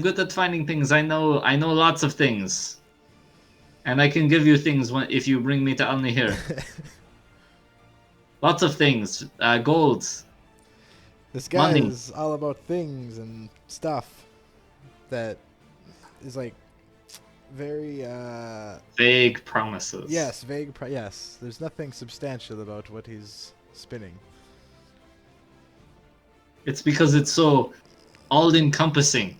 good at finding things. I know lots of things. And I can give you things if you bring me to Alnihir. Lots of things. Gold, This guy money. is all about things and stuff that is like very Vague promises. yes, vague. Yes, there's nothing substantial about what he's spinning. It's because it's so all-encompassing.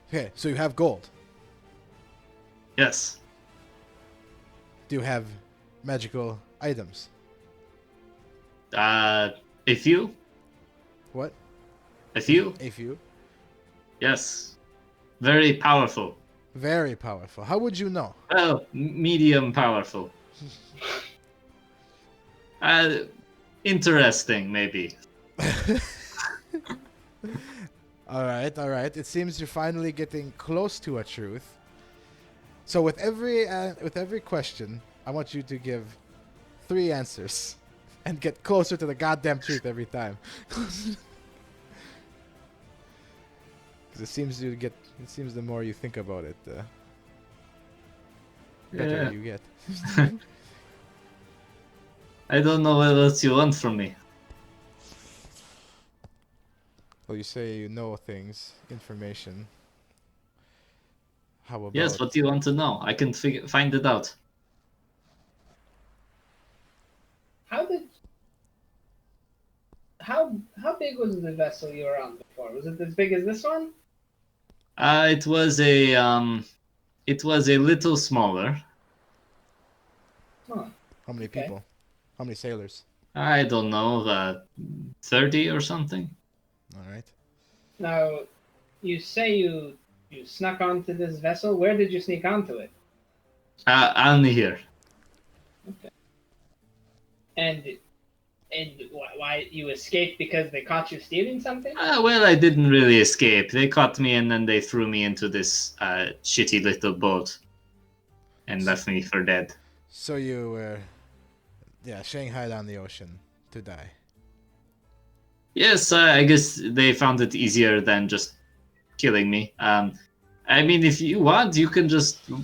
Okay, so you have gold. Yes. Do you have magical items? A few? What? A few? A few. Yes. Very powerful. Very powerful. How would you know? Well, medium powerful. Uh, Interesting, maybe. All right, all right. It seems you're finally getting close to a truth. So with every question, I want you to give 3 answers and get closer to the goddamn truth every time. Because it seems the more you think about it, better Yeah. you get. I don't know what else you want from me. Well, you say you know things, information. How about Yes, what do you want to know? I can find it out. How did how big was the vessel you were on before? Was it as big as this one? It was a little smaller. Huh. how many Okay. people? How many sailors? I don't know, 30 or something. All right. Now, you say you snuck onto this vessel. Where did you sneak onto it? Only here. And why you escaped because they caught you stealing something? Well, I didn't really escape. They caught me and then they threw me into this shitty little boat and left me for dead. So you were, shanghaied on the ocean to die. Yes, I guess they found it easier than just killing me. I mean, if you want, you can just What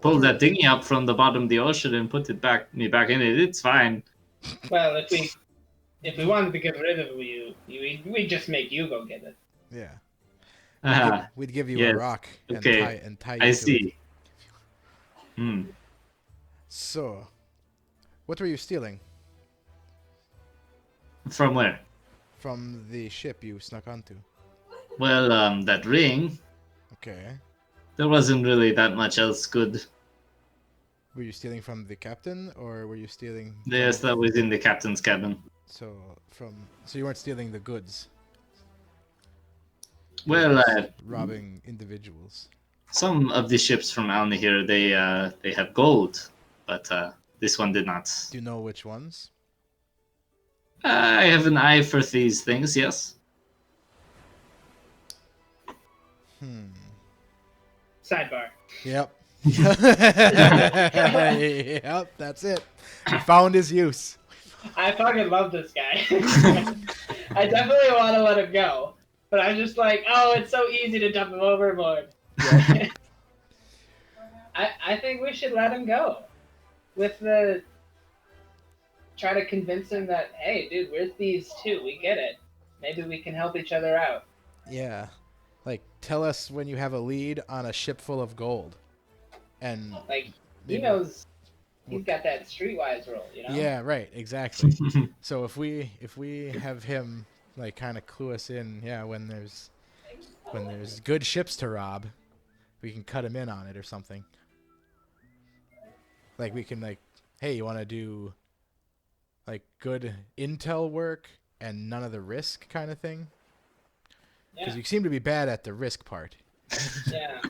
pull were- that dinghy up from the bottom of the ocean and put me back in it. It's fine. Well, if we wanted to get rid of you, we'd just make you go get it. Yeah. Ah, We'd give you yes. a rock and Okay, tie I you to it. see. Hmm. So, what were you stealing From where? from the ship you snuck onto? Well, that ring. Okay. There wasn't really that much else good. Were you stealing from the captain, or were you stealing? Yes, that was in the captain's cabin. So you weren't stealing the goods. You Well, were just robbing individuals. some of the ships from Alni here, they have gold, but this one did not. Do you know which ones? I have an eye for these things. Yes. Sidebar. Yep. Yep, that's it. He found his use. I fucking love this guy. I definitely want to let him go, but I'm just like, oh, it's so easy to dump him overboard. I think we should let him go. Try to convince him that, hey, dude, we're thieves too. We get it. Maybe we can help each other out. Yeah. Like, tell us when you have a lead on a ship full of gold. And Like, he maybe- knows he's got that streetwise role, you know? Yeah, right, exactly. So if we have him like kind of clue us in, when there's good ships to rob, we can cut him in on it or something. Like we can like, hey, you want to do like good intel work and none of the risk kind of thing? Because Yeah. you seem to be bad at the risk part. Yeah.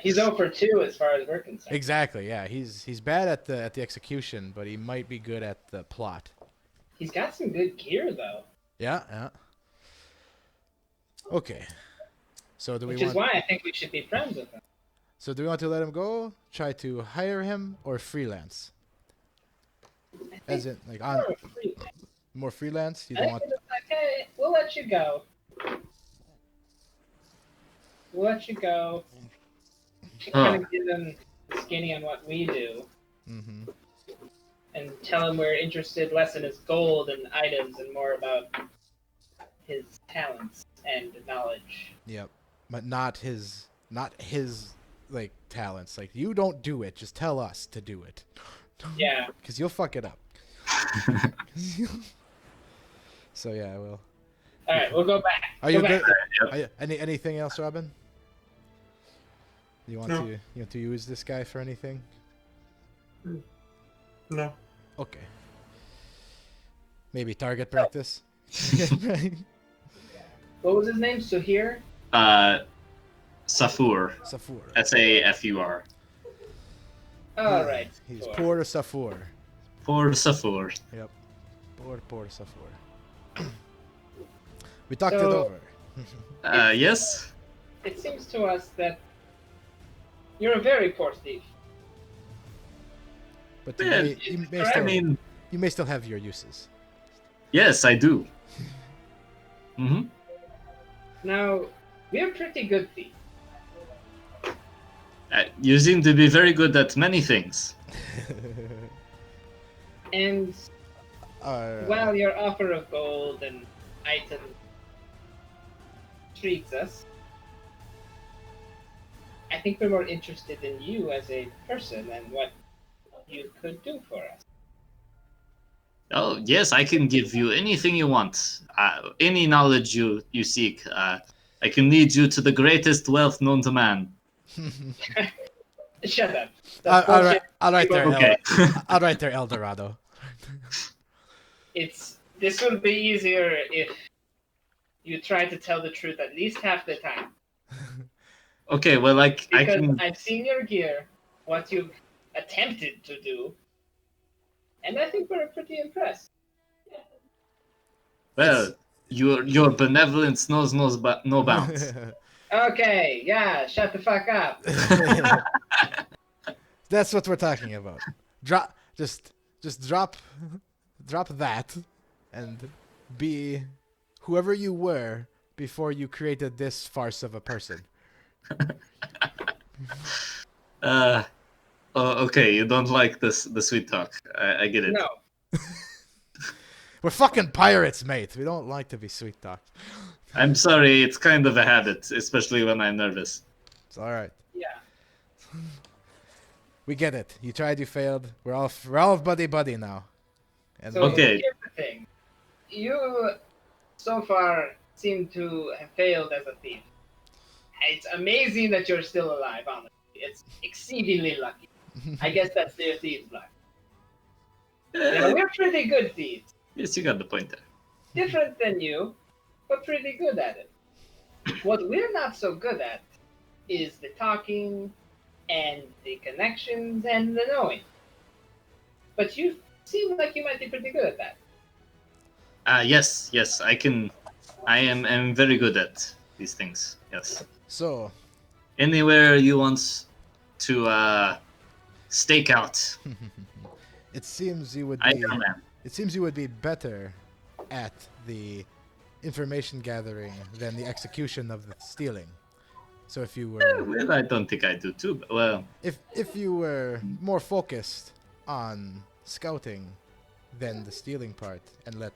He's 0 for 2 as far as we're concerned. Exactly. Yeah, he's bad at the execution, but he might be good at the plot. He's got some good gear though. Yeah. Okay. So do we Which is why I think we should be friends with him. So do we want to let him go? Try to hire him or freelance? As in, like on Or free- more freelance? You I don't think want? for the okay, we'll let you go. We'll let you go. Kind of give him skinny on what we do. Mm-hmm. And tell him we're interested less in his gold and items and more about his talents and knowledge. Yep. But not his like talents. Like you don't do it. Just tell us to do it. Yeah. Because you'll fuck it up. So yeah, well. All right, we'll go back. Are Go you back. good? Anything else, Robin? You want No. to you want to use this guy for anything? No. Okay. Maybe target practice. What was his name? Suhir? Safur. Safur. Safur. All right. He's sure. poor Safur. Poor Safur. Yep. Poor Safur. We talked it So- over. Yes? It seems to us that you're a very poor thief. But Yeah, you may still have your uses. Yes, I do. Mm-hmm. Now, we're pretty good thieves. You seem to be very good at many things. And Alright. while your offer of gold and items intrigues us, I think we're more interested in you as a person and what you could do for us. Oh, yes, I can give you anything you want. Any knowledge you seek. I can lead you to the greatest wealth known to man. Shut up. That's bullshit. I'll write there. Okay. I'll write there El Dorado. This would be easier if you try to tell the truth at least half the time. Okay, well, I Because can... I've seen your gear, what you've attempted to do, and I think we're pretty impressed. Well, your benevolence knows no bounds. Okay, yeah, shut the fuck up. That's what we're talking about. Just drop that, and be whoever you were before you created this farce of a person. Okay, you don't like the sweet talk. I get it. No. We're fucking pirates, mate. We don't like to be sweet talked. I'm sorry, it's kind of a habit, especially when I'm nervous. It's all right. Yeah. We get it. You tried, you failed. We're all buddy now. And So Okay. here's the thing. You, so far, seem to have failed as a thief. It's amazing that you're still alive, honestly. It's exceedingly lucky. I guess that's their thieves' luck. Now, we're pretty good thieves. Yes, you got the point there. Different than you, but pretty good at it. What we're not so good at is the talking and the connections and the knowing. But you seem like you might be pretty good at that. Yes, I am very good at these things. Yes. So, Anywhere you want to stake out, it seems you would I be. am man. It seems you would be better at the information gathering than the execution of the stealing. So if you were Well, I don't think I do too. But, well, if you were more focused on scouting than the stealing part and let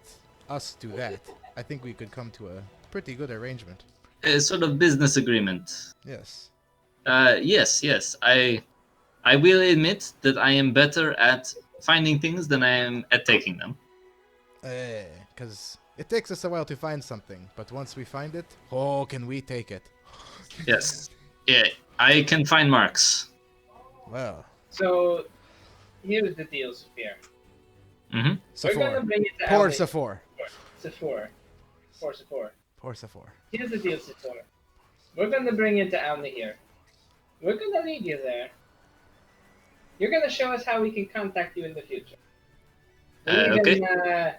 us do that, I think we could come to a pretty good arrangement. a sort of business agreement. Yes. Yes. I will admit that I am better at finding things than I am at taking them. Because it takes us a while to find something, but once we find it, oh, can we take it? Yes. Yeah, I can find marks. Well, So, here's the deal, Sophia. Mm-hmm. We're gonna Safor. bring it to Poor Aldi. Safor. Sephora. Poor Sephora. Poor Safor. Here's the deal, Sephora. We're gonna bring it to Alni here. We're gonna lead you there. You're gonna show us how we can contact you in the future. We'll Okay. even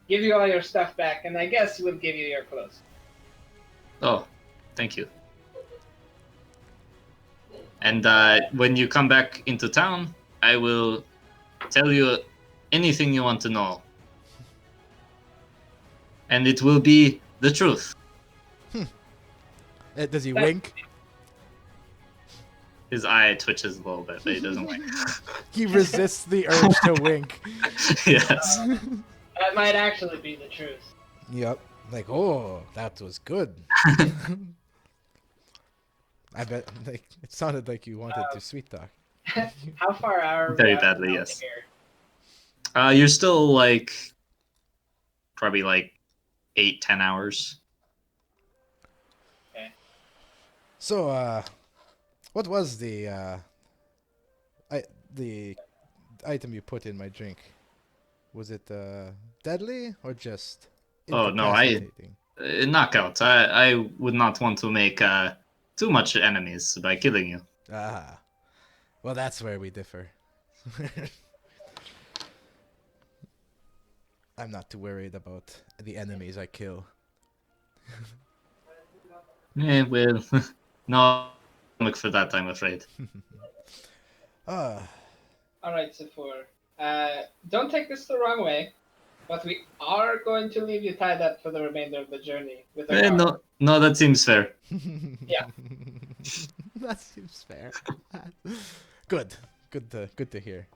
give you all your stuff back, and I guess we'll give you your clothes. Oh, thank you. And when you come back into town, I will tell you anything you want to know. and it will be the truth. Does he wink? His eye twitches a little bit, but he doesn't wink. He resists the urge to wink. Yes. That might actually be the truth. Yep. Like, oh, that was good. I bet. Like, it sounded like you wanted to sweet talk. How far are we Very out badly, from yes. here? You're still like probably like 8-10 hours. So, what was the the item you put in my drink? Was it deadly or just Oh, no, incapacitating? Knockout. I would not want to make too much enemies by killing you. Ah, well, that's where we differ. I'm not too worried about the enemies I kill. Well, no stomach for that, I'm afraid. Ah, Alright, Sephor. Don't take this the wrong way, but we are going to leave you tied up for the remainder of the journey with a guard. No, that seems fair. Yeah. That seems fair. Good. Good to hear.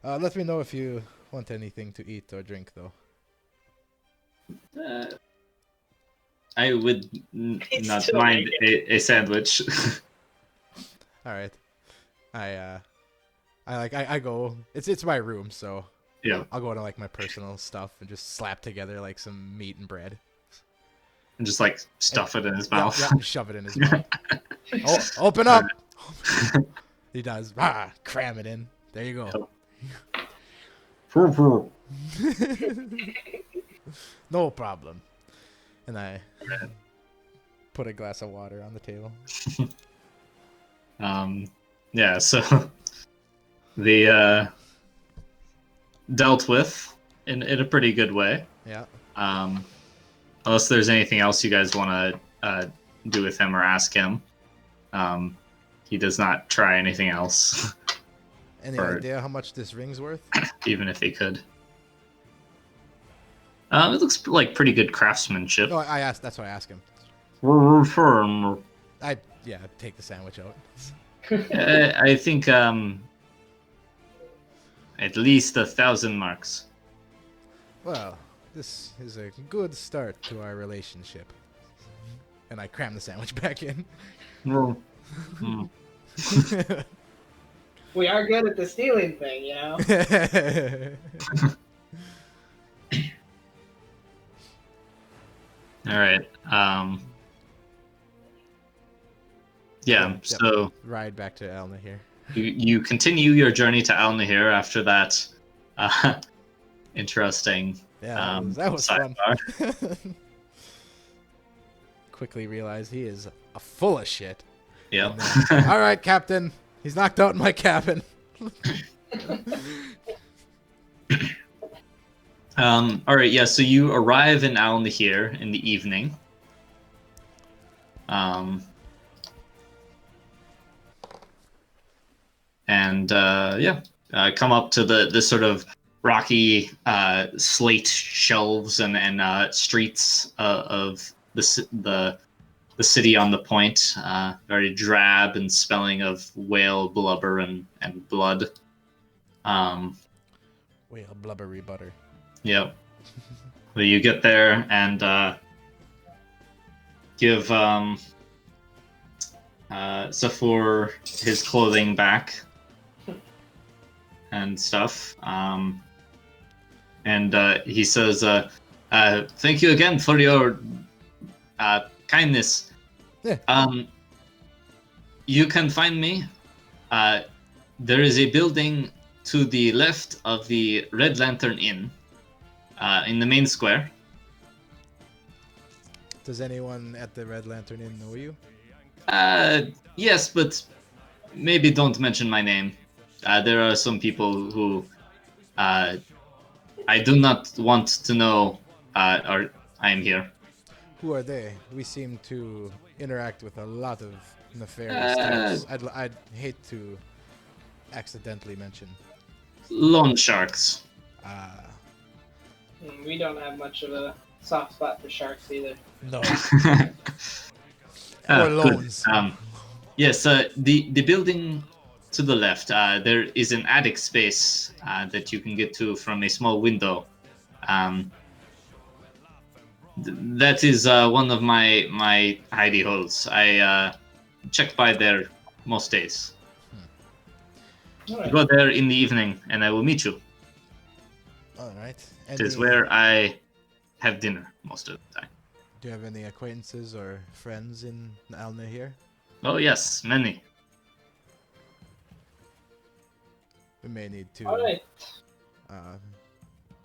Let me know if you want anything to eat or drink, though. I would It's not still mind a sandwich. All right. I go. It's my room, so Yeah, I'll go to like my personal stuff and just slap together like some meat and bread. and just like stuff it in his Yeah, mouth. yeah, shove it in his mouth. Open up. He does. Cram it in. There you go. No problem. And I put a glass of water on the table. Yeah, so the dealt with in a pretty good way. Yeah. Unless there's anything else you guys want to do with him or ask him. He does not try anything else, Any Or- idea how much this ring's worth? even if he could. It looks like pretty good craftsmanship. No, I asked. That's why I asked him. I I take the sandwich out. think at least 1,000 marks. Well, this is a good start to our relationship. And I cram the sandwich back in. Hmm. We are good at the stealing thing, you know? All right. Yeah. Yep. So Ride back to Elna here. you continue your journey to Al Nahir after that interesting Yeah, that was fun. sidebar. Quickly realized he is full of shit. Yep. All right, Captain. He's knocked out in my cabin. All right. Yeah. So you arrive in Al Nahir in the evening. And come up to the sort of rocky slate shelves and streets of the city on the point, very drab and smelling of whale blubber and blood. Whale blubbery butter. Yep. Well, you get there and give Sephor his clothing back and stuff. And he says, "Thank you again for your kindness. Yeah. You can find me. There is a building to the left of the Red Lantern Inn, in the main square. Does anyone at the Red Lantern Inn know you? Yes, but maybe don't mention my name. There are some people who I do not want to know I am here. Who are they? We seem to interact with a lot of nefarious types. I'd hate to accidentally mention. Loan sharks. We don't have much of a soft spot for sharks either. No. Ah, Or good. loans. Yes, the building to the left, there is an attic space that you can get to from a small window. That is one of my hidey holes. I check by there most days. All I right. go there in the evening, and I will meet you. All right. It is where I have dinner most of the time. Do you have any acquaintances or friends in Alna here? Oh yes, many. We may need to All right.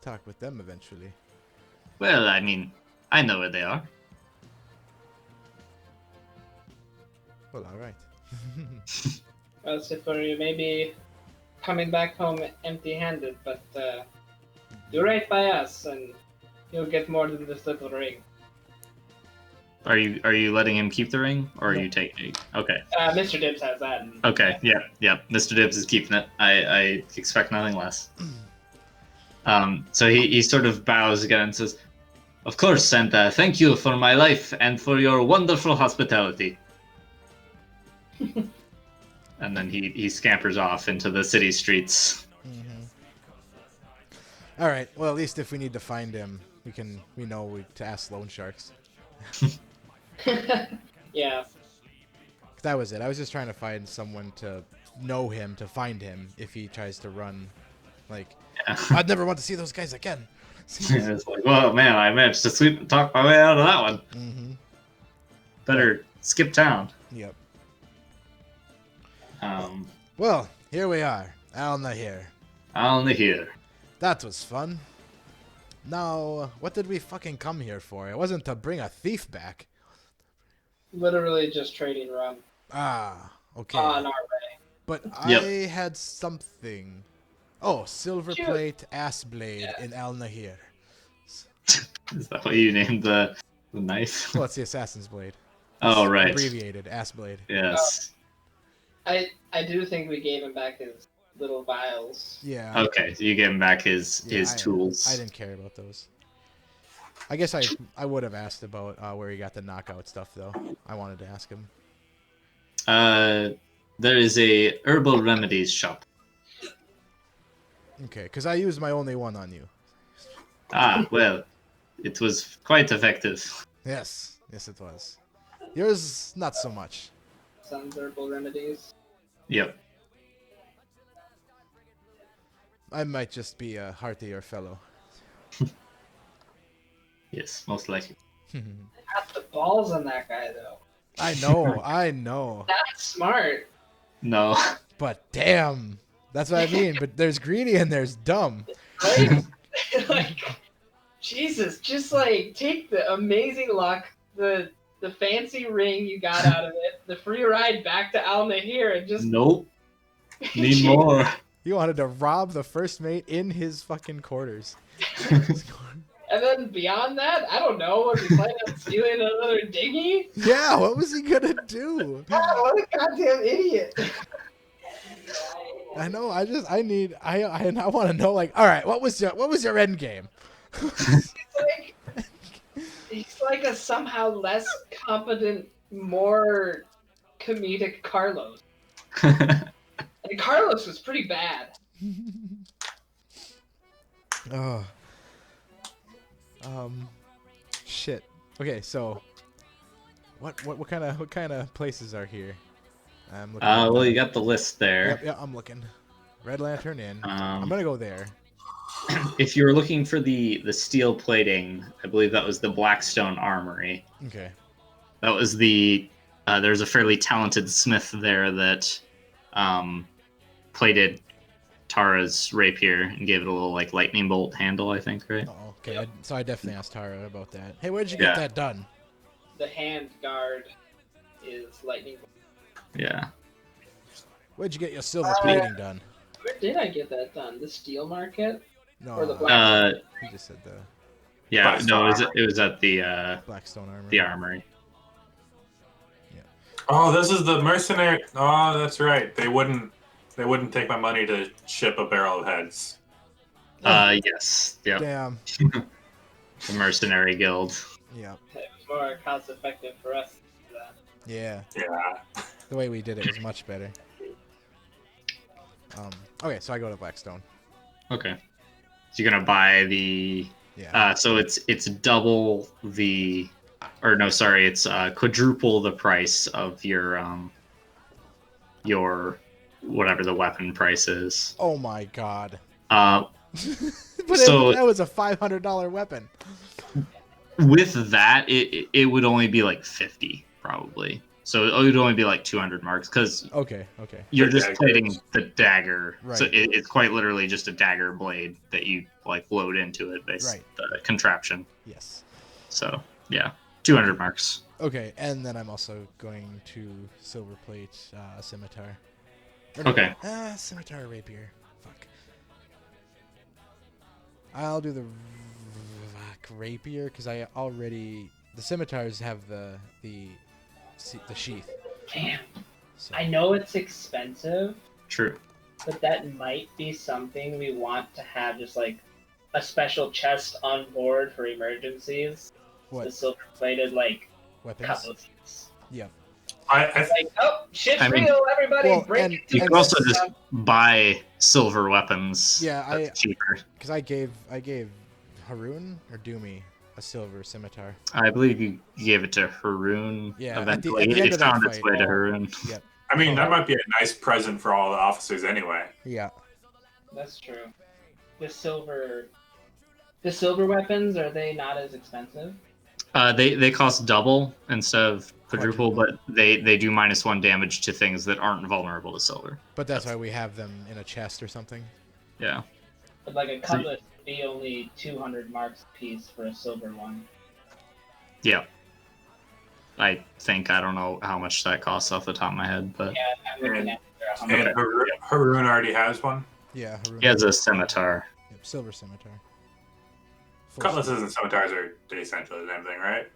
talk with them eventually. Well, I mean, I know where they are. Well, all right. As if you maybe coming back home empty-handed, but do right by us, and you'll get more than this little ring. Are you letting him keep the ring, or are No. you taking it? Okay. Mr. Dibbs has that. And Okay. Yeah. Mr. Dibbs is keeping it. I expect nothing less. So he sort of bows again and says, "Of course, and thank you for my life and for your wonderful hospitality." And then he scampers off into the city streets. All right. Well, at least if we need to find him, we know to ask loan sharks. yeah. That was it. I was just trying to find someone to know him, to find him if he tries to run. Like, Yeah. I'd never want to see those guys again. It's like, well, man, I managed to talk my way out of that one. Mm-hmm. Better skip town. Yep. Um, Well, here we are. Alna here. only here. That was fun. Now, what did we fucking come here for? It wasn't to bring a thief back. Literally just trading rum Ah, okay. on our way. But Yep. I had something. Oh, silver Shoot. plate ass blade Yeah. in Alna here. Is that what you named the knife? Well, it's the assassin's blade. Oh, It's right. Abbreviated ass blade. Yes. I do think we gave him back his little vials. Yeah. Okay, so you gave him back his tools. I didn't care about those. I guess I would have asked about where he got the knockout stuff though. I wanted to ask him. There is a herbal remedies shop. Okay, because I used my only one on you. Ah, well, it was quite effective. Yes, it was. Yours, not so much. Some herbal remedies. Yep. I might just be a heartier fellow. Yes, most likely. Got the balls on that guy though. I know. That's smart. No. But damn, that's what I mean. But there's greedy and there's dumb. Right? like, Jesus, just like take the amazing luck, the fancy ring you got out of it, the free ride back to Al Nahir, and just Nope. Need more. He wanted to rob the first mate in his fucking quarters. And then beyond that, I don't know. Was he planning on stealing another dinghy? Yeah, what was he gonna do? God, what a goddamn idiot! I know. I want to know. Like, all right, what was your end game? He's like a somehow less competent, more comedic Carlos. And Carlos was pretty bad. Oh. Shit. Okay, so what kind of places are here? I'm looking. Well, you got the list there. Yep, I'm looking. Red Lantern Inn. I'm Um, gonna go there. if you were looking for the steel plating, I believe that was the Blackstone Armory. Okay. That was the. There's a fairly talented smith there that plated Tara's rapier and gave it a little like lightning bolt handle, I think, right? Oh, okay. So I definitely asked Tara about that. Hey, where'd you get Yeah. that done? The hand guard is lightning. Oh. Yeah. Where'd you get your silver plating done? Where did I get that done? The steel market? No, Or the black- he just said the Yeah. Blackstone No, Armory. it was at the Blackstone Armor. armory. Oh, this is the mercenary. Oh, that's right. They wouldn't take my money to ship a barrel of heads. Yes. Yep. Damn. The mercenary guild. Yep. It was more cost effective for us. Yeah. Yeah. The way we did it was much better. Okay, so I go to Blackstone. Okay. So you're gonna buy the. Yeah. So it's double the, or no, sorry, it's quadruple the price of your whatever the weapon price is. Oh my god. But But that was a $500 weapon. with that, it would only be like 50 probably. So it would only be like 200 marks because Okay. you're The just dagger. plating the dagger. Right. So it's quite literally just a dagger blade that you like load into it, based the contraption. Yes. So yeah, 200 marks. Okay, and then I'm also going to silver plate scimitar. Okay. Scimitar rapier. Fuck. I'll do the rapier because I already the scimitars have the sheath. Damn. So. I know it's expensive, True. but that might be something we want to have, just like a special chest on board for emergencies. The What? silver-plated like Weapons? cutlasses. Yep. It's like, oh, shit's I mean- real, everybody! Well, break and- into You and- can also this just stuff. buy silver weapons. Yeah, That's cheaper. Because I gave Haroon or Doomy a silver scimitar. I believe you gave it to Haroon. Yeah, eventually. at the end It of that found its fight. way to Haroon. Yep. I mean, Oh. that might be a nice present for all the officers anyway. Yeah. That's true. The silver weapons, are they not as expensive? They cost double instead of quadruple, Quadruple. but they do -1 damage to things that aren't vulnerable to silver. But that's why we have them in a chest or something. Yeah. But like a cutlass would be only 200 marks a piece for a silver one. Yeah. I think, I don't know how much that costs off the top of my head, but Yeah, I'm looking at it. And Haroon already has one. Yeah, Haroon. he has a scimitar. Yep, silver scimitar. Full Cutlasses and scimitars are essentially the same thing, right?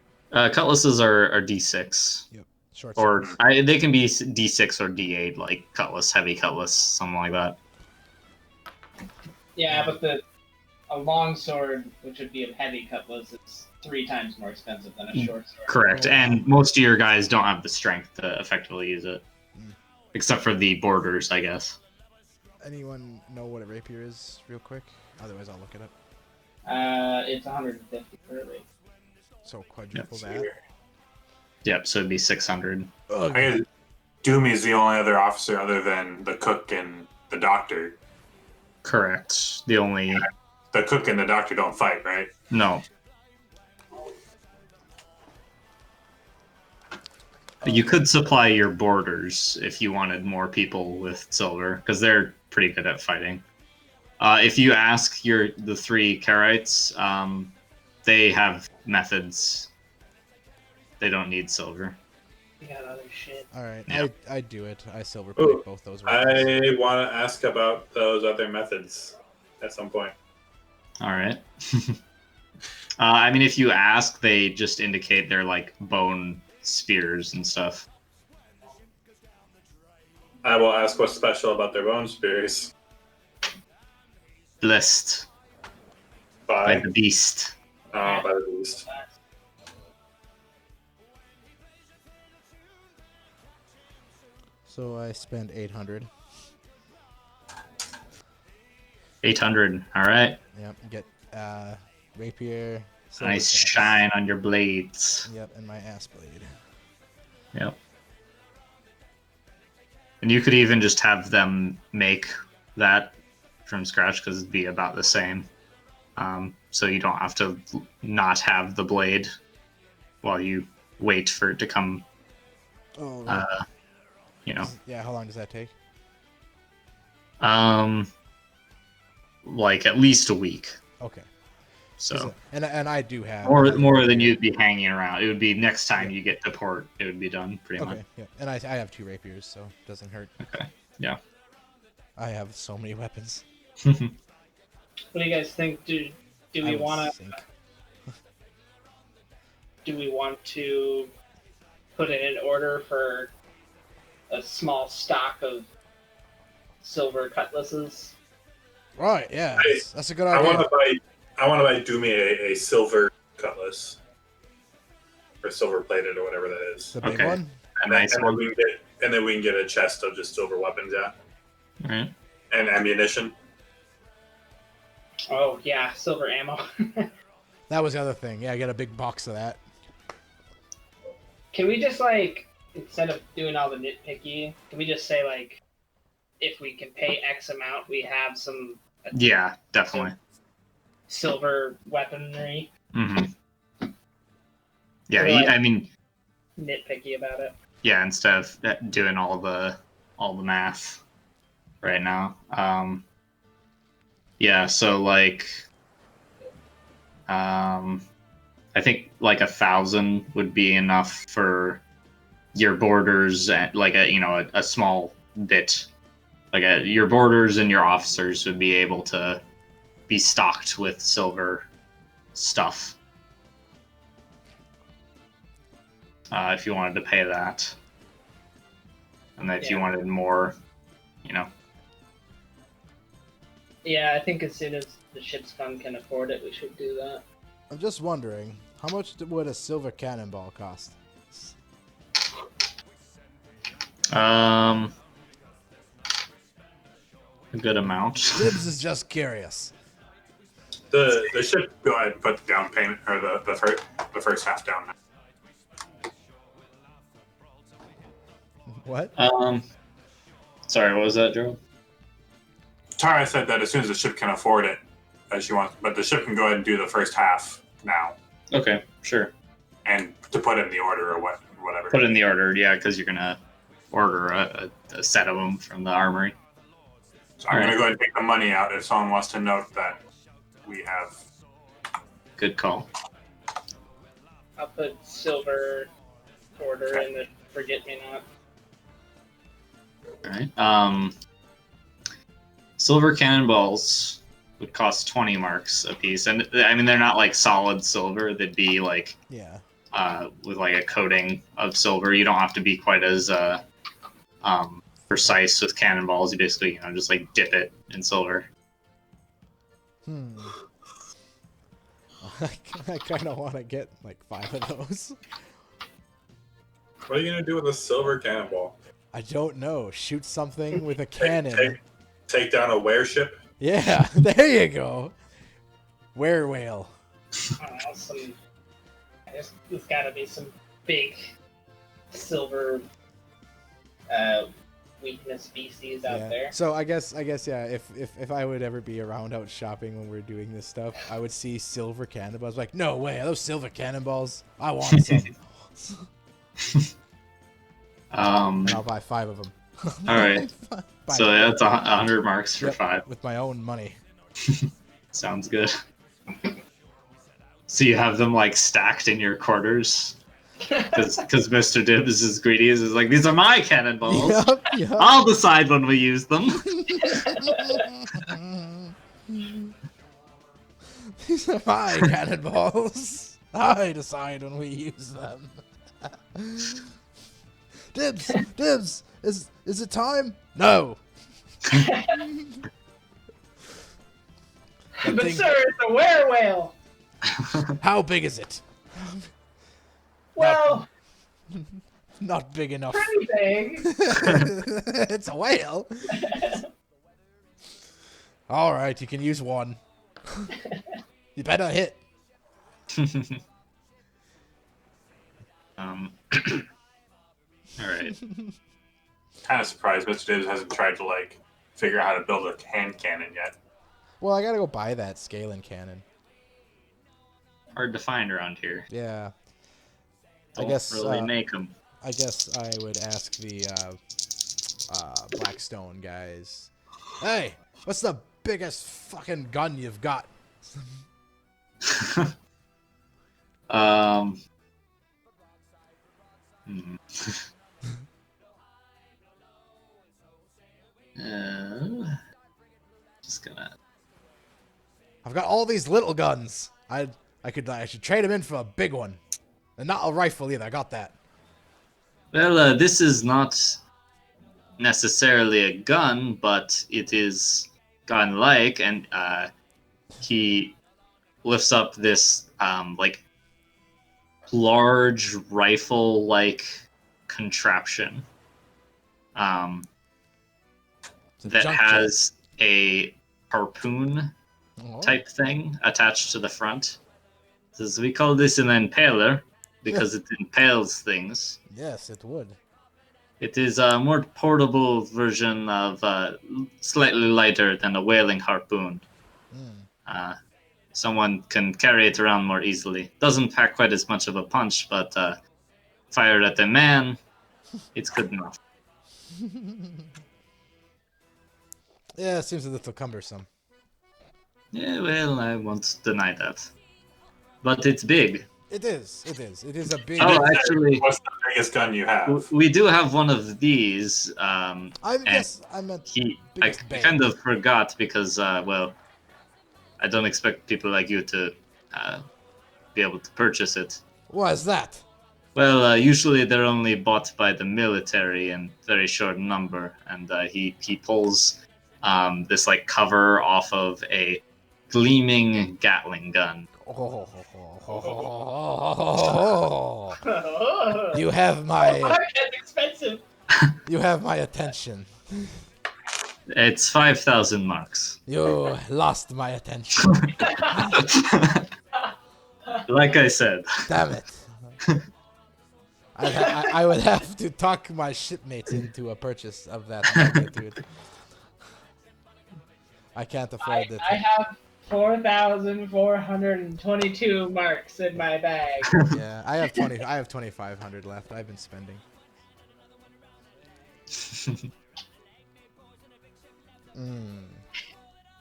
Cutlasses are D6. short Or swords. they can be D6 or D8, like cutlass, heavy cutlass, something like that. Yeah, but a long sword, which would be a heavy cutlass, is 3 times more expensive than a short sword. Correct. Oh, wow. And most of your guys don't have the strength to effectively use it. Mm. Except for the borders, I guess. Anyone know what a rapier is, real quick? Otherwise, I'll look it up. It's 150 per rapier. So quadruple Yes. that. Yep, so it'd be 600. Ugh. I guess Doomy is the only other officer other than the cook and the doctor. Correct. The only... The cook and the doctor don't fight, right? No. You could supply your borders if you wanted more people with silver, because they're pretty good at fighting. If you ask the 3 Karites, they have methods. They don't need silver. You got other shit. All right, Yeah. I do it. I silver plate Ooh, both those weapons. I want to ask about those other methods at some point. All right. I mean, if you ask, they just indicate they're like bone spears and stuff. I will ask what's special about their bone spears. Blessed by By the beast. by the beast. So I spend 800. 800. All right. Yep. Get rapier. silver Nice crest. shine on your blades. Yep, and my ass blade. Yep. And you could even just have them make that from scratch because it'd be about the same. So you don't have to not have the blade while you wait for it to come, Oh, right. you know. Yeah, how long does that take? Like at least a week. Okay. So And I do have more than you'd be hanging around. It would be next time you get to port, it would be done pretty much. Okay, yeah. And I have 2 rapiers, so it doesn't hurt. Okay. Yeah. I have so many weapons. What do you guys think? Do I we will want to? sink. Do we want to put in an order for a small stock of silver cutlasses? Right, yeah. Hey, That's a good I want idea. to buy Doomy a silver cutlass. Or silver plated or whatever that is. The big Okay. one. A nice and one. then we can get a chest of just silver weapons, yeah. All right. And ammunition. Oh yeah, silver ammo. That was the other thing. Yeah, get a big box of that. Can we just like, instead of doing all the nitpicky, can we just say like, if we can pay X amount, we have some Yeah, definitely. silver weaponry? Mm-hmm. Yeah, Or, like, I mean, nitpicky about it. yeah. Instead of doing all the math right now, yeah. So like, I think like 1,000 would be enough for your borders, and like a small bit, like your borders and your officers would be able to be stocked with silver stuff. If you wanted to pay that, and if you Yeah. wanted more, you know. Yeah, I think as soon as the ship's fund can afford it, we should do that. I'm just wondering, how much would a silver cannonball cost? A good amount. Dibs is just curious. The ship, go ahead and put the down payment, or the first half down. What? Sorry, what was that, Joe? Tara said that as soon as the ship can afford it, as she wants, but the ship can go ahead and do the first half now, Okay, sure. and to put in the order or whatever. Put in the order, yeah, because you're gonna order a set of them from the armory. So I'm going to go ahead and take the money out if someone wants to note that we have. Good call. I'll put silver order in the forget-me-not. All right. Silver cannonballs would cost 20 marks a piece, and I mean they're not like solid silver. They'd be like Yeah. with like a coating of silver. You don't have to be quite as precise with cannonballs. You basically just like dip it in silver. I kind of want to get like 5 of those. What are you going to do with a silver cannonball? I don't know. Shoot something with a cannon. Take down a warship? Yeah, there you go. Were whale. I don't know, there's gotta be some big silver weakness species out there. So I guess yeah. If I would ever be around out shopping when we're doing this stuff, I would see silver cannonballs. Like, no way, are those silver cannonballs? I want some. And I'll buy 5 of them. All right. So that's 100 marks for 5. with my own money. Sounds good. So you have them like stacked in your quarters, because Mr. Dibs is greedy. Is like, these are my cannonballs. Yep. I'll decide when we use them. These are my cannonballs. I decide when we use them. Dibs, is it time? No. But thing- sir, it's a were whale. How big is it? Well, Not big enough. pretty big. It's a whale. All right, you can use 1. You better hit. All right. Kind of surprised Mr. Davis hasn't tried to like figure out how to build a hand cannon yet. Well, I gotta go buy that scaling cannon. Hard to find around here. Yeah. Don't I guess really make them. I guess I would ask the Blackstone guys. Hey, what's the biggest fucking gun you've got? Just gonna. I've got all these little guns. I should trade them in for a big one, and not a rifle either. I got that. Well, this is not necessarily a gun, but it is gun-like, and he lifts up this like large rifle-like contraption It's a that junk has a harpoon jet. Oh. type thing attached to the front. Says we call this an impaler because it impales things. Yes, it would. It is a more portable version of slightly lighter than a whaling harpoon. Someone can carry it around more easily. Doesn't pack quite as much of a punch, but fired at a man, it's good enough. Yeah, it seems a little cumbersome. Yeah, well, I won't deny that. But it's big. It is. It is. It is a big. Oh, actually, What's the biggest gun you have? we do have one of these. I and guess I meant I biggest bang. kind of forgot because, well, I don't expect people like you to be able to purchase it. What is that? Well, usually they're only bought by the military in very short number, and he pulls this like cover off of a gleaming Gatling gun. You have my. Mark, that's expensive. You have my attention. It's 5,000 marks. You lost my attention. Like I said. Damn it. I would have to talk my shipmates into a purchase of that magnitude. I can't afford it. I have 4,422 marks in my bag. Yeah, I have 2,500 left. I've been spending.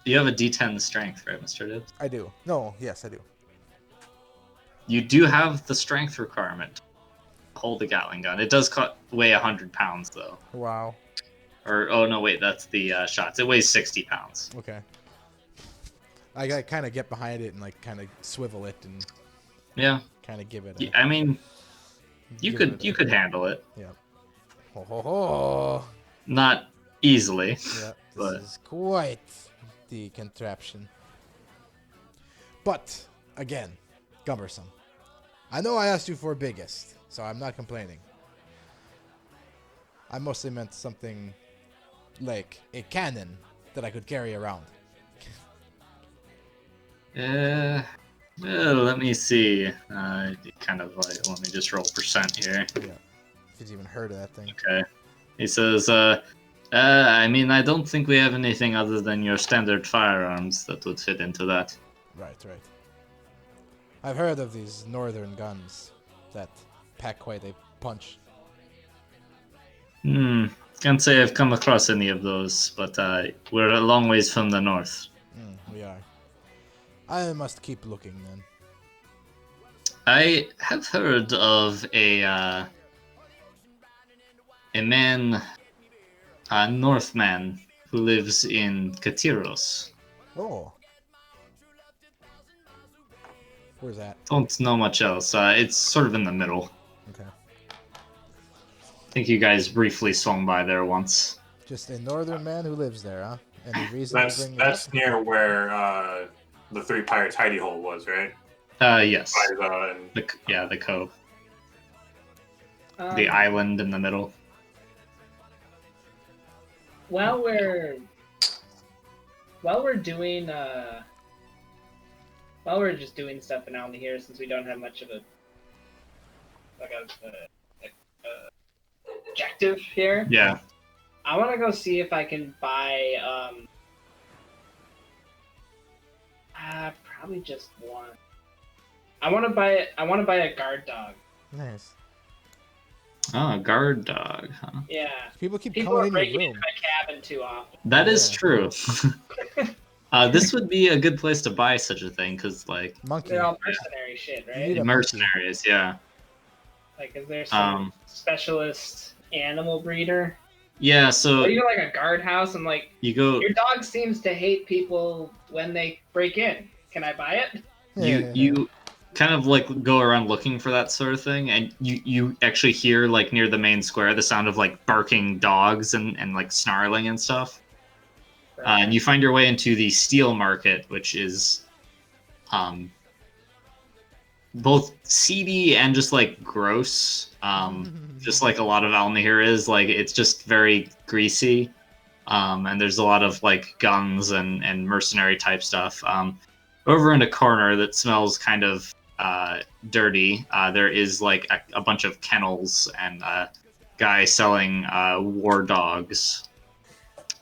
You have a D10 strength, right, Mr. Dibbs? I do. No, yes, I do. You do have the strength requirement to hold the Gatling gun. It does weigh 100 pounds, though. Wow. Or, oh no, wait, that's the shots. It weighs 60 pounds. Okay. I kind of get behind it and like kind of swivel it and Yeah. kind of give it. I mean, you give could handle it. Yeah. Ho ho ho. Not easily. Yeah, this But- is quite the contraption. But again, cumbersome. I know I asked you for biggest, so I'm not complaining. I mostly meant something like a cannon that I could carry around. Well, let me see. Kind of like, let me just roll percent here. Yeah. If you've even heard of that thing. Okay. He says, I mean, I don't think we have anything other than your standard firearms that would fit into that. Right, right. I've heard of these northern guns that pack quite a punch. Can't say I've come across any of those, but we're a long ways from the north. We are. I must keep looking then. I have heard of a man, a Northman, who lives in Katiros. Oh. Where's that? Don't know much else. It's sort of in the middle. Okay. I think you guys briefly swung by there once. Just a northern man who lives there, huh? Any reason to bring it That's up? near where the Three Pirates hidey hole was, right? Yes. By the, The cove. Um, The island in the middle. While we're doing while we're just doing stuff around here, since we don't have much of a objective here, Yeah. I want to go see if I can buy probably just one. I want to buy a guard dog. Nice. Oh, a guard dog, huh? Yeah. People keep People are coming in breaking your into room. my cabin too often. That is Yeah. true. This would be a good place to buy such a thing, because, like, Monkey. They're all mercenary shit, You right? need a mercenaries, yeah. Like, is there some specialist animal breeder? Yeah, so Or even like a guardhouse, and like, you go, your dog seems to hate people when they break in. Can I buy it? you kind of like go around looking for that sort of thing, and you actually hear, like, near the main square, the sound of like barking dogs and like snarling and stuff. And you find your way into the steel market, which is both seedy and just like gross. Just like a lot of Alnahir is, like it's just very greasy. And there's a lot of like guns and mercenary type stuff. Over in a corner that smells kind of dirty, there is like a bunch of kennels and a guy selling war dogs.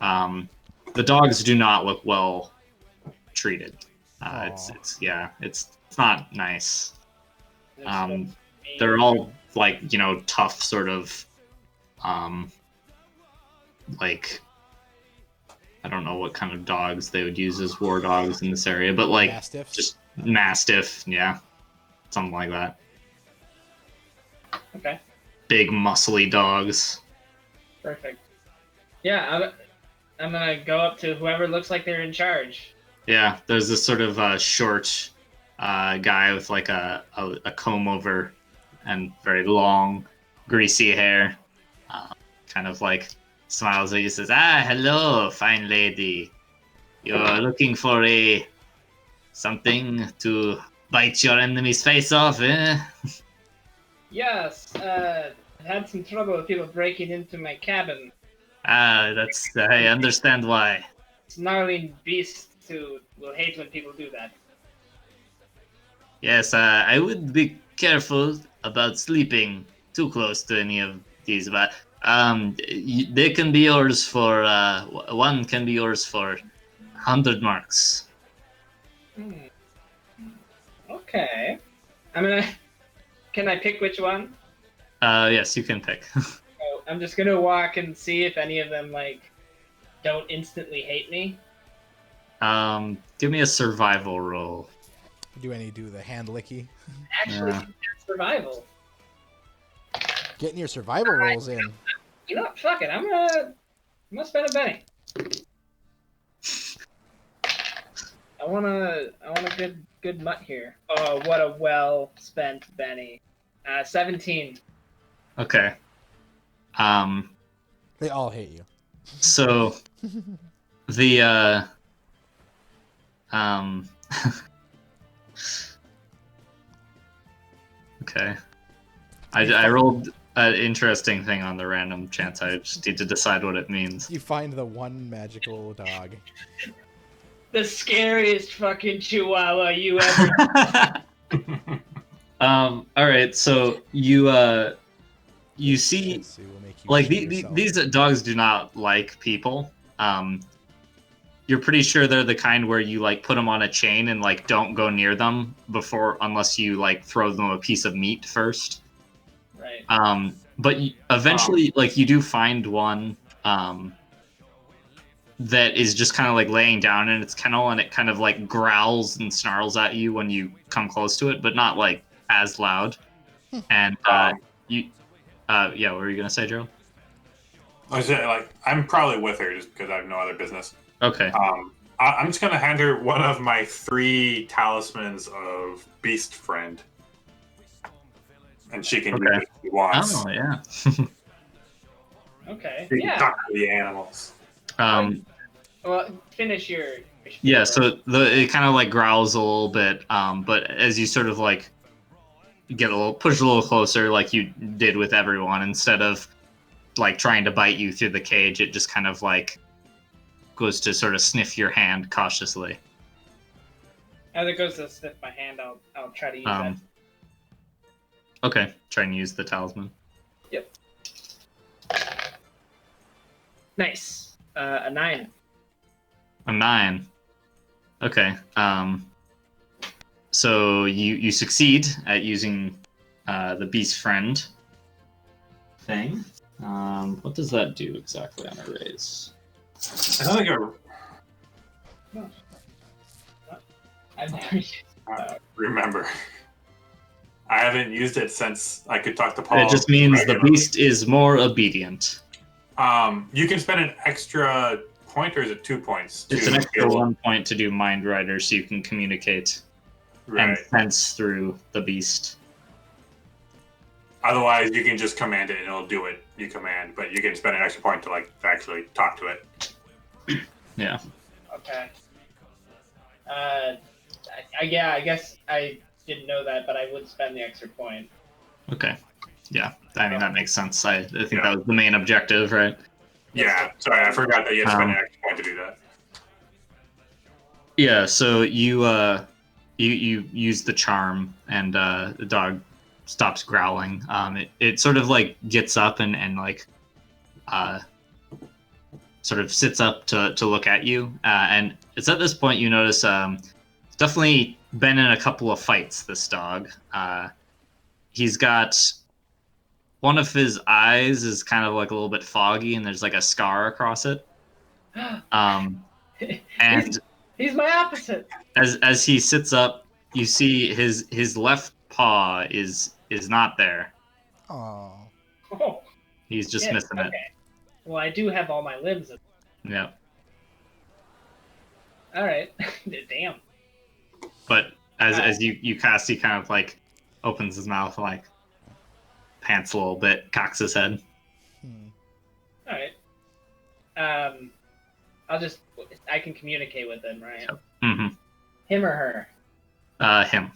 The dogs do not look well treated. It's not nice. They're all like tough sort of like I don't know what kind of dogs they would use as war dogs in this area, but like Mastiffs? just mastiff, yeah, something like that. Okay. Big muscly dogs. Perfect. Yeah, I'm gonna go up to whoever looks like they're in charge. Yeah, there's this sort of short guy with like a comb over and very long, greasy hair. Kind of like smiles at you, says, "Ah, hello, fine lady. You're looking for something to bite your enemy's face off, eh?" Yes, I've had some trouble with people breaking into my cabin. Ah, I understand why. Snarling beasts who will hate when people do that. Yes, I would be careful about sleeping too close to any of these, but they can be yours for one can be yours for 100 marks. Okay. Can I pick which one? Yes, you can pick. Oh, I'm just gonna walk and see if any of them don't instantly hate me. Give me a survival roll. Do any do the hand licky? Actually, Yeah. that's survival. Getting your survival rolls in. You know what? Fuck it. I'm gonna spend a penny. I want a good mutt here. Oh, what a well spent penny. 17. Okay. They all hate you. So the okay. I rolled an interesting thing on the random chance. I just need to decide what it means. You find the one magical dog. The scariest fucking chihuahua you ever. All right, so you see Yes, it will make you like shit yourself. these dogs do not like people. You're pretty sure they're the kind where you like put them on a chain and like don't go near them unless you like throw them a piece of meat first. Right. But eventually, like you do find one that is just kind of like laying down in its kennel, and it kind of like growls and snarls at you when you come close to it, but not like as loud. And yeah, what were you gonna say, Joe? I was saying, like, I'm probably with her just because I have no other business. Okay. I'm just gonna hand her one of my 3 talismans of Beast Friend, and she can use it if she wants. Oh yeah. Okay. She can Yeah. talk to the animals. Well, finish your. Yeah. So it kind of like growls a little bit, but as you sort of like push a little closer, like you did with everyone, instead of like trying to bite you through the cage, it just kind of like goes to sort of sniff your hand cautiously. As it goes to sniff my hand, I'll try to use that. Okay, try and use the talisman. Yep. Nice. A 9. A 9. Okay. So you succeed at using the beast friend thing. What does that do exactly on a raise? I don't think I've never used I remember. I haven't used it since I could talk to Paul. It just means the beast is more obedient. You can spend an extra point, or is it 2 points? It's an extra 1 point to do Mind Rider, so you can communicate and sense through the beast. Otherwise, you can just command it and it'll do what you command, but you can spend an extra point to like actually talk to it. Yeah. Okay. I guess I didn't know that, but I would spend the extra point. Okay. Yeah, I mean that makes sense. I think Yeah. that was the main objective, right? Yeah, sorry, I forgot that you had to spend Um, an extra point to do that. Yeah. So you use the charm, and the dog stops growling. It sort of like gets up and like uh sort of sits up to look at you. And it's at this point you notice it's definitely been in a couple of fights. This dog. He's got one of his eyes is kind of like a little bit foggy, and there's like a scar across it. And He's my opposite. as he sits up, you see his left paw is not there. Oh. Oh, He's just yeah, missing it. okay. Well, I do have all my limbs. Yeah. All right. Damn. But as you cast, he kind of like opens his mouth, like pants a little bit, cocks his head. All right. I can communicate with him, right? Mm-hmm. Him or her? Him.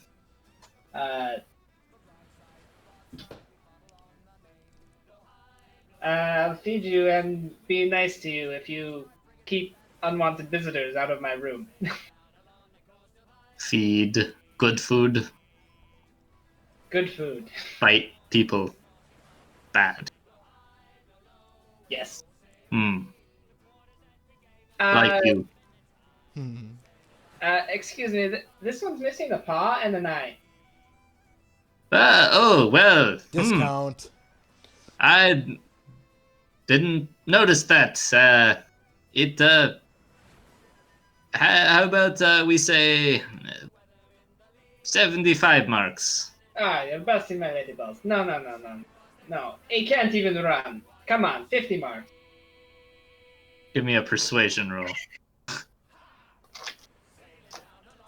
I'll feed you and be nice to you if you keep unwanted visitors out of my room. Feed good food. Good food. Fight people. Bad. Yes. Hmm. Like you. Excuse me. This one's missing a paw and an eye. Oh well. Discount. I didn't notice that. How about we say 75 marks? Ah, you're busting my lady balls. No. No, he can't even run. Come on, 50 marks. Give me a persuasion roll.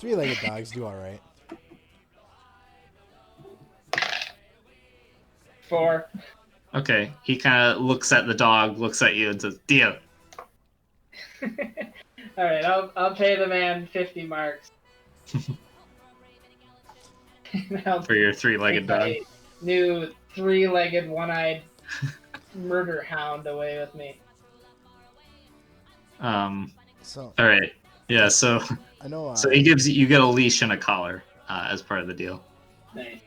3-legged dogs do all right. 4. Okay. He kind of looks at the dog, looks at you, and says, "Deal." All right, I'll pay the man 50 marks. For your 3-legged dog. My new 3-legged, one-eyed murder hound away with me. So All right. Yeah. So I know. so he gives you get a leash and a collar as part of the deal. Nice.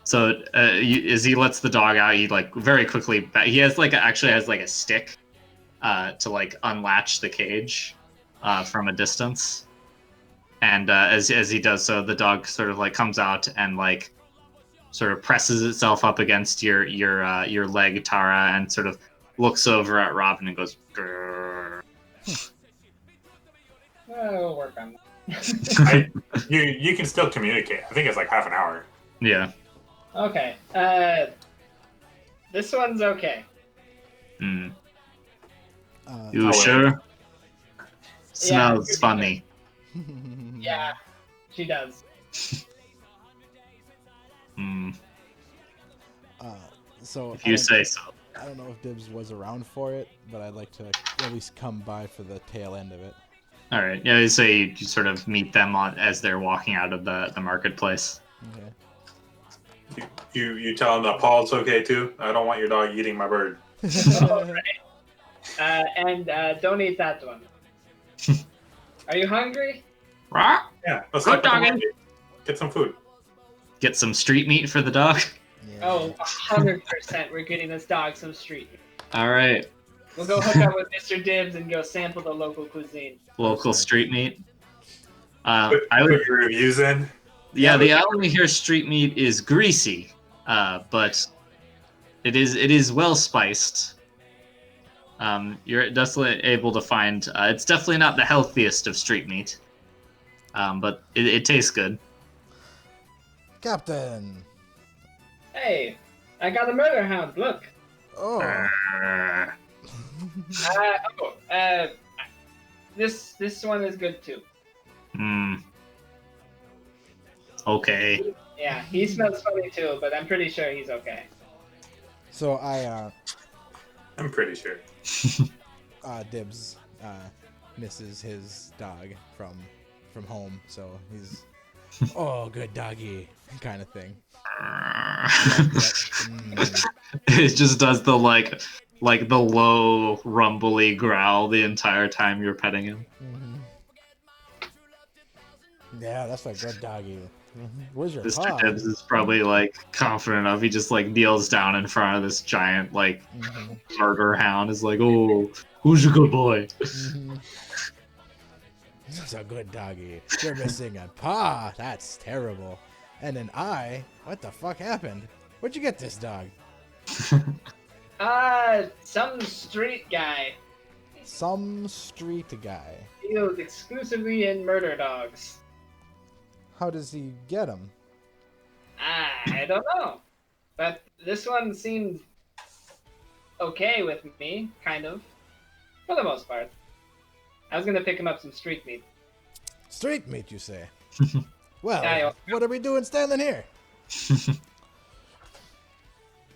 So as he lets the dog out, he like very quickly. He has like actually has like a stick to like unlatch the cage from a distance. And as he does so, the dog sort of like comes out and like sort of presses itself up against your leg, Tara, and sort of looks over at Robin and goes, "Grrr." We'll work on that. You can still communicate. I think it's like half an hour. Yeah. Okay. This one's okay. Mm. You You Oh, sure? Yeah, Smells good funny. Yeah, she does. Mm. So If you say so. I don't know if Dibs was around for it, but I'd like to at least come by for the tail end of it. All right. Yeah, so you sort of meet them as they're walking out of the marketplace. Okay. You tell him that Paul's okay too. I don't want your dog eating my bird. And don't eat that one. Are you hungry? Rah! Yeah, let's Good go dogging. get some food. Get some street meat for the dog. Yeah. Oh, 100%. We're getting this dog some street meat. All right. We'll go hook up with Mr. Dibs and go sample the local cuisine. Local street meat. Put, I would. put your reviews in. Yeah, the element here street meat is greasy, but it is well spiced. You're definitely able to find. It's definitely not the healthiest of street meat, but it tastes good. Captain. Hey, I got a murder hound. Look. Oh. This one is good too. Hmm. Okay. Yeah, he smells funny too, but I'm pretty sure he's okay. So I'm pretty sure. Dibs misses his dog from home, so he's Oh, good doggy, kind of thing. It just does the like the low rumbly growl the entire time you're petting him. Yeah, that's a good doggy. Where's your Mr. paw? Tibbs is probably like confident enough. He just like kneels down in front of this giant like murder hound. Is like, oh, who's a good boy? That's a good doggy. You're missing a paw. That's terrible. And an eye. What the fuck happened? Where'd you get this dog? Some street guy Some street guy. deals exclusively in murder dogs. How does he get them? I don't know. But this one seemed okay with me, kind of. For the most part. I was gonna pick him up some street meat. Street meat, you say? Well, Yeah, what are we doing standing here?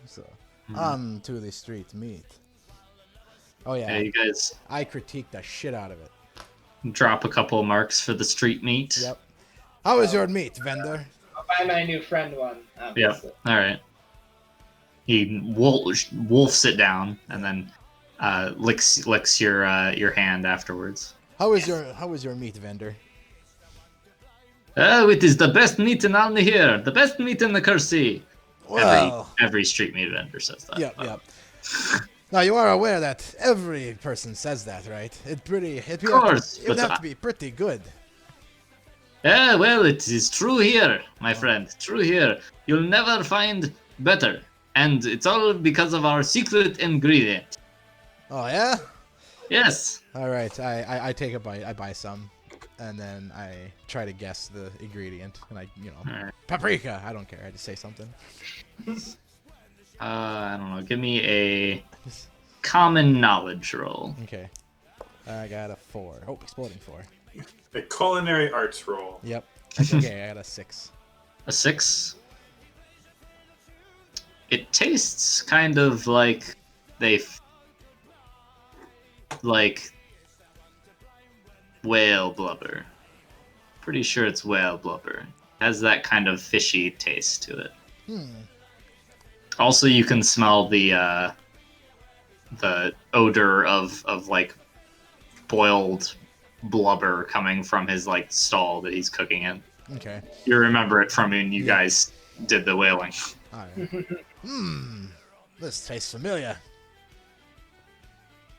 So, on to the street meat. Oh yeah, Yeah, you guys I critiqued the shit out of it. drop a couple of marks for the street meat. Yep. How is your meat, vendor? I'll buy my new friend one. Yep. Obviously. All right. He wolfs it down and then licks your hand afterwards. How is your meat, vendor? Oh, it is the best meat in Alni here. The best meat in the Kersey. Well, Every street meat vendor says that. yep. Now you are aware that every person says that, right? It would course, have but to be pretty good. Yeah, well, it is true here, my friend. True here. You'll never find better. And it's all because of our secret ingredient. Oh yeah. Yes. All right, I take a bite. I buy some, and then I try to guess the ingredient, and All right. paprika. I don't care. I just say something. I don't know. Give me a common knowledge roll. Okay. I got a 4. Oh, exploding 4. A culinary arts roll. Yep. Okay, I got a 6. A 6. It tastes kind of like like whale blubber. Pretty sure it's whale blubber. Has that kind of fishy taste to it. Also, you can smell the odor of like boiled blubber coming from his like stall that he's cooking in. Okay. You remember it from when you guys did the whaling. All right. This tastes familiar.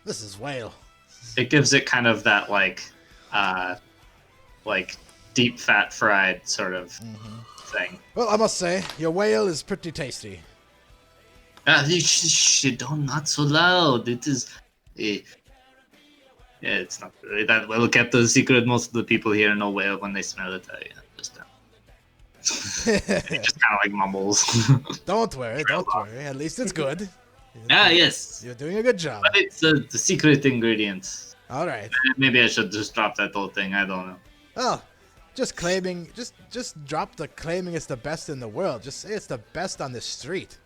This is whale. It gives it kind of that like deep fat fried sort of thing. Well, I must say, your whale is pretty tasty. Don't not so loud. It is. Yeah, it's not really that well kept a secret. Most of the people here know whale when they smell it. He just kind of like mumbles. Don't worry. At least it's good. Yes. You're doing a good job. But it's the secret ingredient. All right. Maybe I should just drop that whole thing. I don't know. Oh, just claiming, just drop the claiming it's the best in the world. Just say it's the best on the street.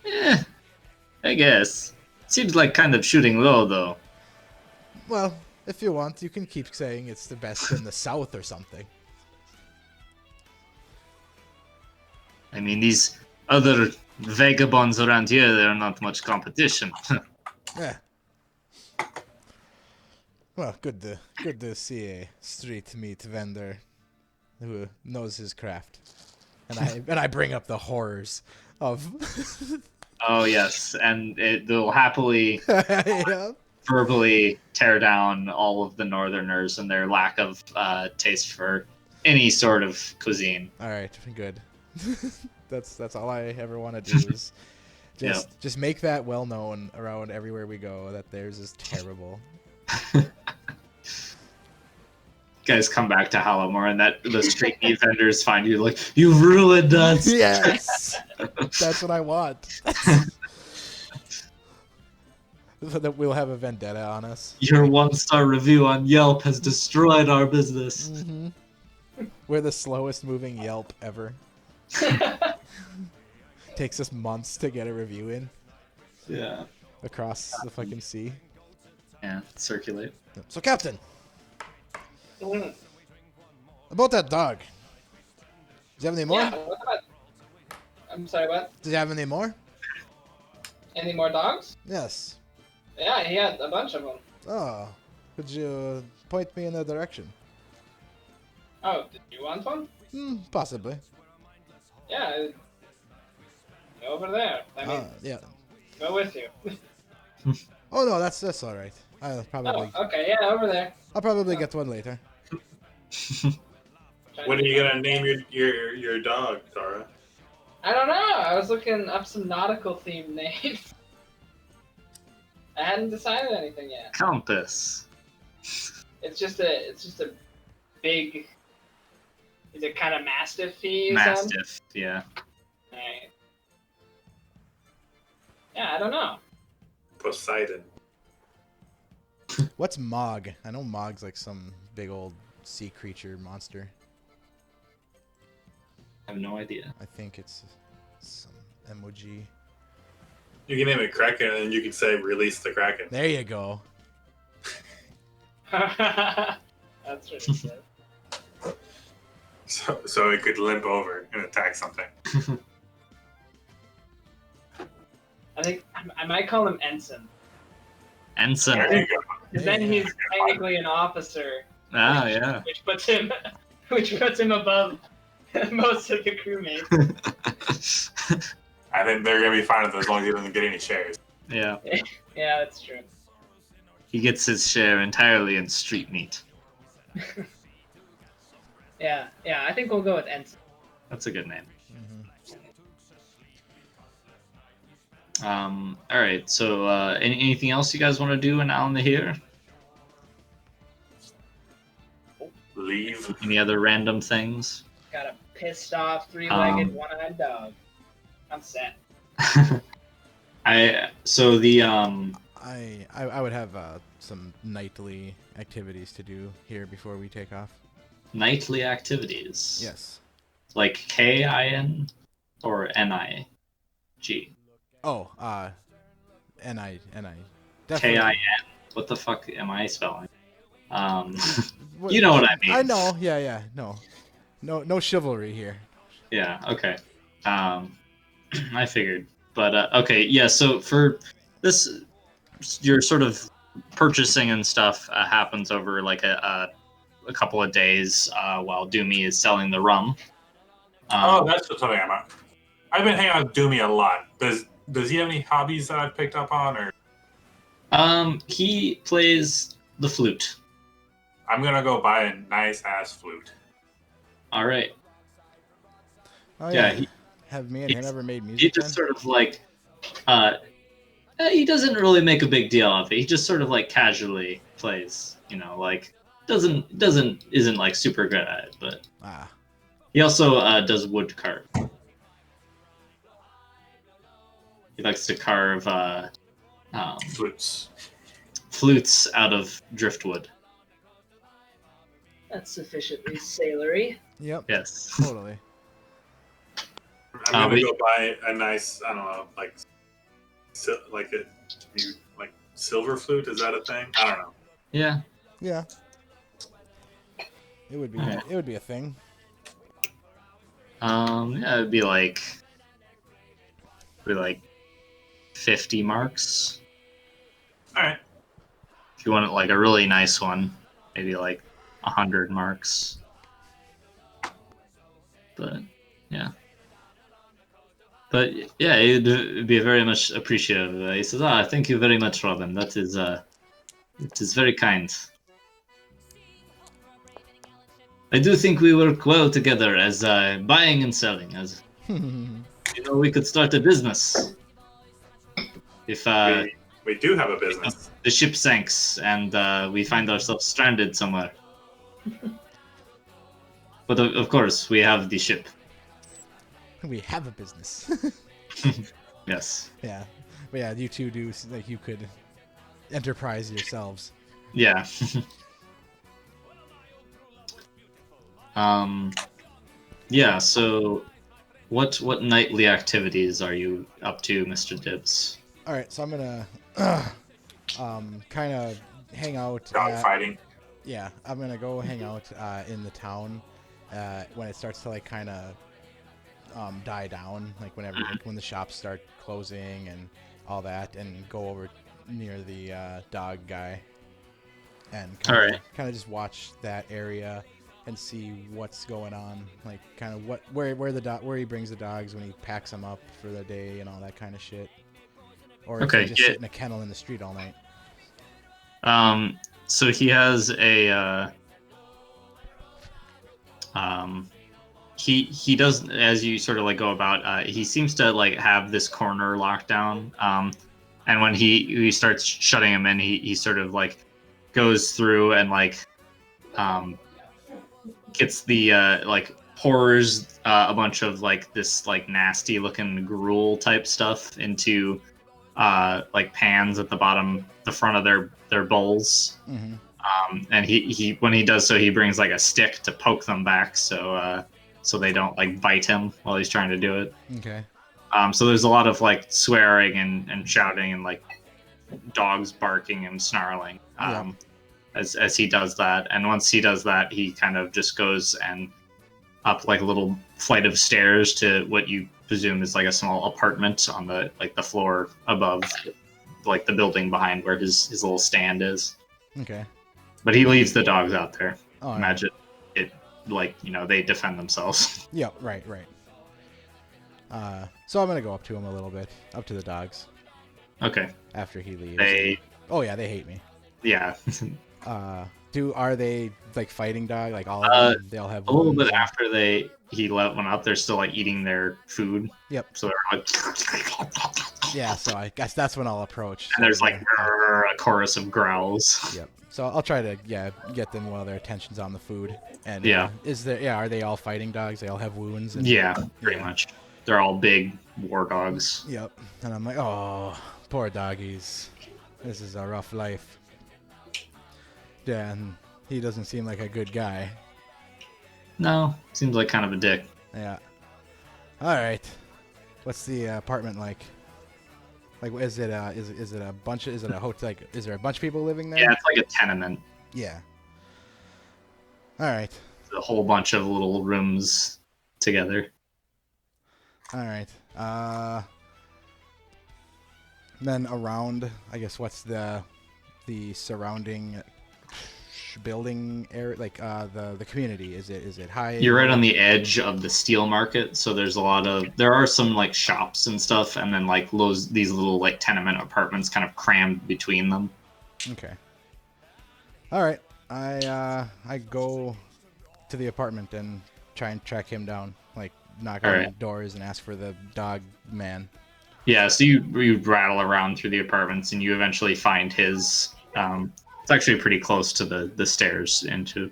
Yeah, I guess. Seems like kind of shooting low, though. Well, if you want, you can keep saying it's the best in the South or something. I mean, these other vagabonds around here, they're not much competition. Yeah. Well, good to see a street meat vendor who knows his craft. And I bring up the horrors of Oh, yes, and they'll happily yeah. verbally tear down all of the Northerners and their lack of taste for any sort of cuisine. All right, good. That's all I ever want to do is just make that well known around everywhere we go that theirs is terrible. Guys come back to Hallamore and that the street meat vendors find you like, you ruined us. Yes, that's what I want. So that we'll have a vendetta on us. Your 1-star review on Yelp has destroyed our business. Mm-hmm. We're the slowest moving Yelp ever. Takes us months to get a review in Yeah. across the fucking sea. Yeah, circulate. So, Captain, About that dog. Do you have any more? Yeah. What about? I'm sorry. What? Do you have any more? Any more dogs? Yes. Yeah, he had a bunch of them. Oh, could you point me in a direction? Oh, did you want one? Possibly. Yeah. Over there. I mean, Yeah. go with you. Oh no, that's all right. I'll Oh, okay. Yeah, over there. probably get one later. What are you gonna name your dog, Tara? I don't know. I was looking up some nautical themed names. I hadn't decided anything yet. Compass. It's just a big. Is it kind of mastiff-y? you said? Mastiff. Yeah. Right. Yeah, I don't know. Poseidon. What's Mog? I know Mog's like some big old sea creature monster. I have no idea. I think it's some emoji. You can name it Kraken, and then you can say "Release the Kraken." There you go. That's really good. So it could limp over and attack something. I think I might call him Ensign. Ensign. There you go. Because then he's technically an officer. Ah, yeah. Which puts him above most of the crewmates. I think they're gonna be fine with it as long as he doesn't get any shares. Yeah. Yeah, that's true. He gets his share entirely in street meat. Yeah, I think we'll go with Ensign. That's a good name. All right. So, anything else you guys want to do now in the here? Leave. Any other random things? Got a pissed off, three-legged, Um, one-eyed dog. I'm set. I would have some nightly activities to do here before we take off. Nightly activities. Yes. Like KIN or NIG? Oh, N-I. KIN. What the fuck am I spelling? You know what I mean. I know. Yeah. No chivalry here. Yeah. Okay. I figured, but okay. Yeah. So for this, your sort of purchasing and stuff happens over like a couple of days while Doomy is selling the rum. Oh, that's something I'm at. I've been hanging out with Doomy a lot. Does he have any hobbies that I've picked up on, or? He plays the flute. I'm gonna go buy a nice ass flute. All right. Oh Yeah, yeah. Have me and him ever made music? He just sort of like, he doesn't really make a big deal of it. He just sort of like casually plays. You know, like isn't like super good at it, but he also does wood carve. He likes to carve flutes out of driftwood. That's sufficiently sailory. Yep. Yes. Totally. I'm gonna go buy a nice, I don't know, like silver flute. Is that a thing? I don't know. Yeah. Yeah. It would be. Alright. It would be a thing. Yeah, it'd be like 50 marks. All right. If you want like a really nice one, maybe like 100 marks. But yeah. But yeah, it'd be very much appreciative. He says, thank you very much, Robin. That is, it is very kind. I do think we work well together as buying and selling. As we could start a business. If we do have a business. The ship sinks and we find ourselves stranded somewhere. But of course, we have the ship. We have a business. Yes. Yeah. But yeah, you two do like you could enterprise yourselves. Yeah. Yeah, so what nightly activities are you up to, Mr. Dibbs? All right, so I'm gonna kind of hang out. Dog fighting. Yeah, I'm gonna go hang out in the town when it starts to like kind of die down, like whenever like, when the shops start closing and all that, and go over near the dog guy and All right. kind of just watch that area and see what's going on, like kind of where he brings the dogs when he packs them up for the day and all that kind of shit, or if Okay, they just sit in a kennel in the street all night. So he has a he does, as you sort of like go about, he seems to like have this corner locked down. And when he starts shutting him in, he sort of like goes through and like gets the like pours a bunch of like this like nasty looking gruel type stuff into like pans at the bottom, the front of their bowls. Mm-hmm. And he when he does so, he brings like a stick to poke them back, so they don't like bite him while he's trying to do it. Okay. So there's a lot of like swearing and shouting and like dogs barking and snarling as he does that. And once he does that, he kind of just goes and up like a little flight of stairs to what you presume is like a small apartment on the like the floor above, like the building behind where his little stand is. Okay. But he leaves the dogs out there. Oh, Imagine it, like, you know, they defend themselves. Yeah, right. So I'm gonna go up to him a little bit, up to the dogs Okay. after he leaves. They, Oh yeah, they hate me. yeah. Are they like fighting dog? Like all of them? They all have A little wounds bit and- after he let one up, they're still like eating their food. Yep. So they're like, Yeah, so I guess that's when I'll approach. and there's So like they're- a chorus of growls. Yep. So I'll try to get them while their attention's on the food. And Yeah. Are they all fighting dogs? They all have wounds. And, Yeah, pretty Yeah. much. They're all big war dogs. Yep. And I'm like, oh, poor doggies. This is a rough life. Yeah, and he doesn't seem like a good guy. No, seems like kind of a dick. Yeah. All right. What's the apartment like? Like, is it a hotel? Like, is there a bunch of people living there? Yeah, it's like a tenement. Yeah. All right. A whole bunch of little rooms together. All right. Then around, I guess, what's the surrounding building area, like the community? Is it high? You're right on the edge of the steel market, so there are some like shops and stuff, and then like these little like tenement apartments kind of crammed between them. Okay. All right. I go to the apartment and try and track him down, like knock on Alright. doors and ask for the dog man. Yeah, so you rattle around through the apartments, and you eventually find his. It's actually pretty close to the stairs into.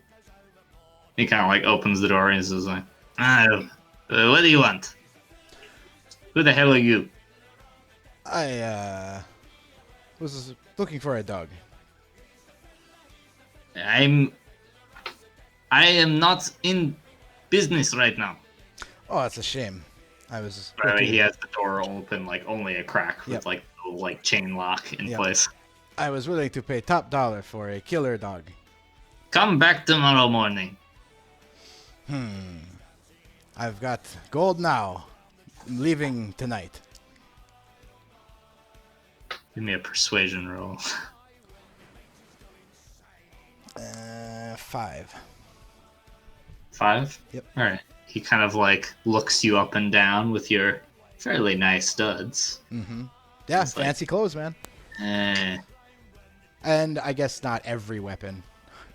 He kind of like opens the door and he says like, "What do you want? Who the hell are you?" I was looking for a dog. I am not in business right now. Oh, that's a shame. I was. By the way, looking- he has the door open like only a crack with Yep. like a little, like chain lock in Yep. place. I was willing to pay top dollar for a killer dog. Come back tomorrow morning. I've got gold now. I'm leaving tonight. Give me a persuasion roll. 5. 5? Yep. All right. He kind of like looks you up and down with your fairly nice studs. Mm-hmm. Yeah, It's like- fancy clothes, man. Eh, And I guess not every weapon.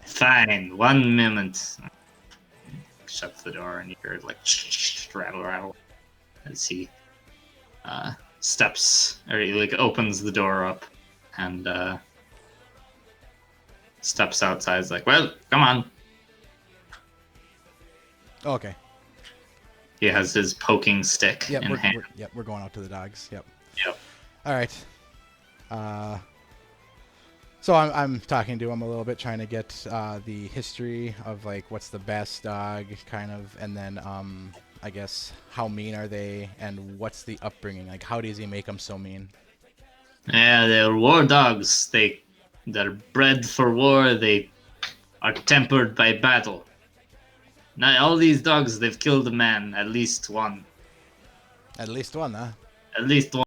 fine. 1 minute. Shuts the door and you hear like rattle as he steps or he like opens the door up and steps outside. He's like, "Well, come on." Okay. He has his poking stick Yep, in hand. we're going out to the dogs. Yep. Yep. All right. So I'm talking to him a little bit, trying to get the history of like what's the best dog, kind of, and then I guess how mean are they, and what's the upbringing? Like, how does he make them so mean? Yeah, they're war dogs. They're bred for war. They are tempered by battle. Now, all these dogs, they've killed a man. At least one. At least one, huh? At least one.